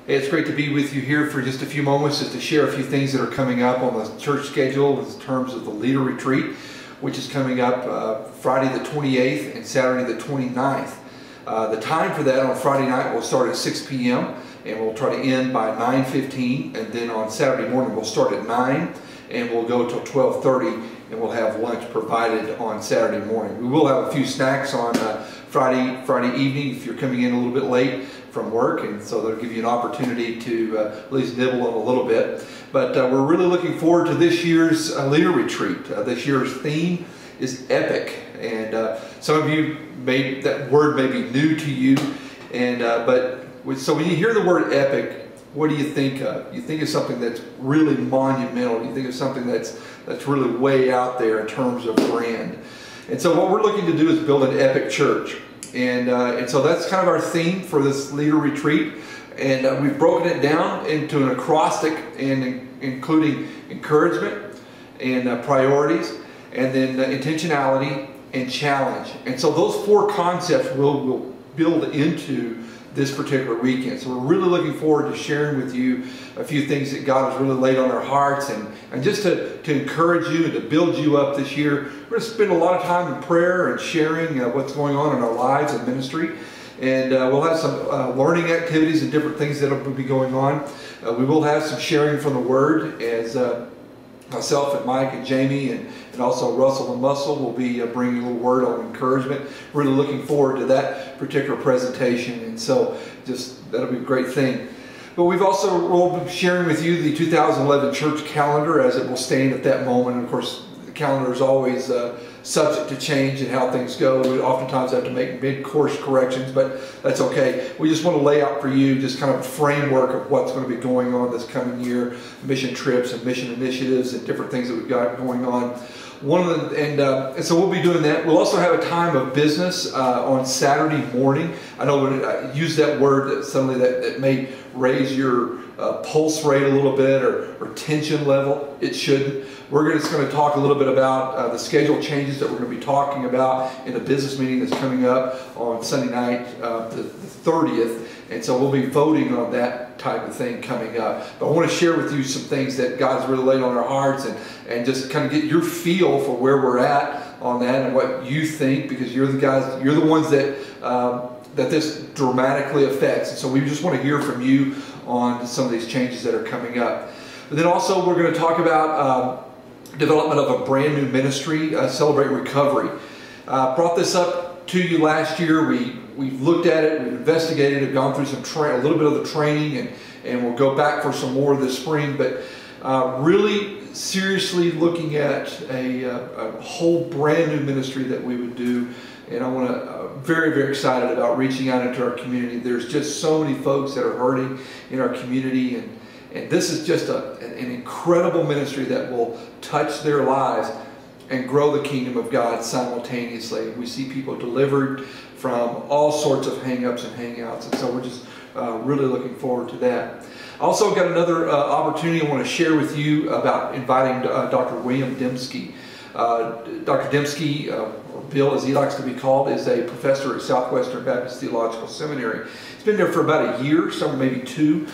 Hey, it's great to be with you here for just a few moments just to share a few things that are coming up on the church schedule in terms of the leader retreat, which is coming up Friday the 28th and Saturday the 29th. The time for that on Friday night will start at 6 p.m. and we'll try to end by 9:15, and then on Saturday morning we'll start at 9 and we'll go till 12:30, and we'll have lunch provided on Saturday morning. We will have a few snacks on Friday evening if you're coming in a little bit late from work, and so that'll give you an opportunity to at least nibble on a little bit. But we're really looking forward to this year's leader retreat. This year's theme is epic, and some of you that word may be new to you, and so when you hear the word epic, what do you think of? You think of something that's really monumental. You think of something that's really way out there in terms of brand. And so what we're looking to do is build an epic church. And so that's kind of our theme for this leader retreat. And we've broken it down into an acrostic, and including encouragement and priorities, and then intentionality and challenge. And so those four concepts will build into this particular weekend. So we're really looking forward to sharing with you a few things that God has really laid on our hearts, and just to encourage you and to build you up this year. We're going to spend a lot of time in prayer and sharing what's going on in our lives and ministry. And we'll have some learning activities and different things that will be going on. We will have some sharing from the Word as myself and Mike and Jamie and also Russell and Muscle will be bringing a little word on encouragement. Really looking forward to that particular presentation, and so that'll be a great thing. But we'll be sharing with you the 2011 church calendar as it will stand at that moment. And of course, the calendar is always subject to change and how things go. We oftentimes have to make mid-course corrections, but that's okay. We just want to lay out for you just kind of a framework of what's going to be going on this coming year, mission trips and mission initiatives and different things that we've got going on. And so we'll be doing that. We'll also have a time of business on Saturday morning. I know when I use that word that may raise your pulse rate a little bit or tension level. It shouldn't. We're just going to talk a little bit about the schedule changes that we're going to be talking about in a business meeting that's coming up on Sunday night, the 30th. And so we'll be voting on that type of thing coming up. But I want to share with you some things that God's really laid on our hearts, and just kind of get your feel for where we're at on that and what you think, because you're the ones that this dramatically affects. And so we just want to hear from you on some of these changes that are coming up. But then also we're going to talk about development of a brand new ministry, Celebrate Recovery. Brought this up to you last year. We've looked at it, we've investigated it, gone through a little bit of the training, and we'll go back for some more this spring. But really seriously looking at a whole brand new ministry that we would do. And I want to, very, very excited about reaching out into our community. There's just so many folks that are hurting in our community, and this is just an incredible ministry that will touch their lives and grow the kingdom of God simultaneously. We see people delivered from all sorts of hang-ups and hang-outs, and so we're just really looking forward to that. I also got another opportunity I want to share with you about inviting Dr. William Dembski. Dr. Dembski, or Bill as he likes to be called, is a professor at Southwestern Baptist Theological Seminary. He's been there for about a year, some maybe two.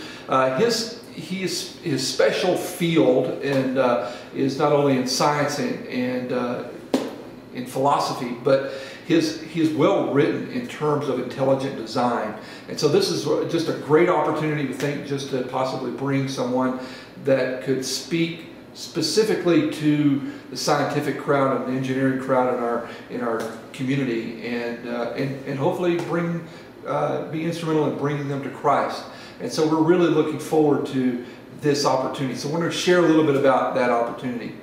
His special field is not only in science and in philosophy, but he is well written in terms of intelligent design. And so this is just a great opportunity, we think, just to possibly bring someone that could speak specifically to the scientific crowd and the engineering crowd in our community, and hopefully be instrumental in bringing them to Christ. And so we're really looking forward to this opportunity. So I want to share a little bit about that opportunity.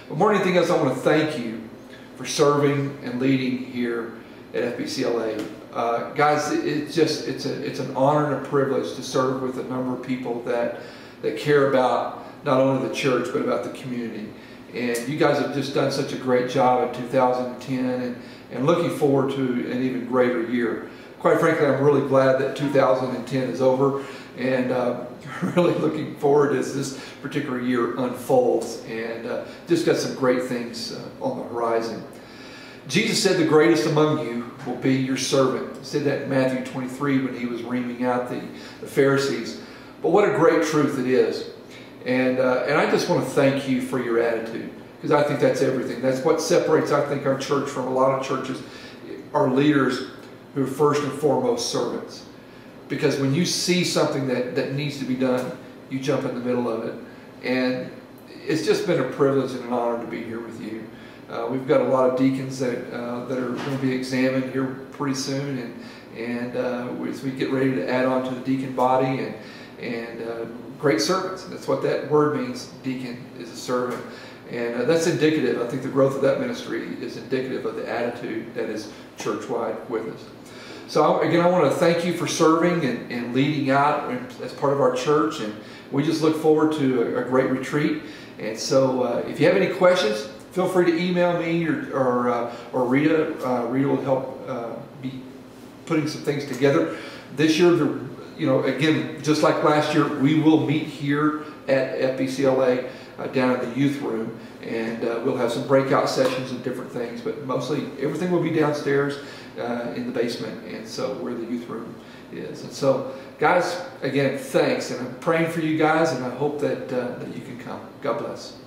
But more than anything else, I want to thank you for serving and leading here at FBCLA. Guys, it's an honor and a privilege to serve with a number of people that care about not only the church but about the community. And you guys have just done such a great job in 2010, and looking forward to an even greater year. Quite frankly, I'm really glad that 2010 is over, and really looking forward as this particular year unfolds, and just got some great things on the horizon. Jesus said the greatest among you will be your servant. He said that in Matthew 23 when he was reaming out the Pharisees. But what a great truth it is. And I just want to thank you for your attitude, because I think that's everything. That's what separates, I think, our church from a lot of churches. Our leaders who are first and foremost servants. Because when you see something that needs to be done, you jump in the middle of it. And it's just been a privilege and an honor to be here with you. We've got a lot of deacons that are going to be examined here pretty soon, and as we get ready to add on to the deacon body, and great servants. That's what that word means. Deacon is a servant. And that's indicative. I think the growth of that ministry is indicative of the attitude that is church-wide with us. So again, I want to thank you for serving and leading out as part of our church, and we just look forward to a great retreat. And so if you have any questions, feel free to email me or Rita. Rita will help be putting some things together. This year, again, just like last year, we will meet here at FBCLA down in the youth room, and we'll have some breakout sessions and different things, but mostly everything will be downstairs in the basement, and so where the youth room is. And so, guys, again, thanks, and I'm praying for you guys, and I hope that you can come. God bless.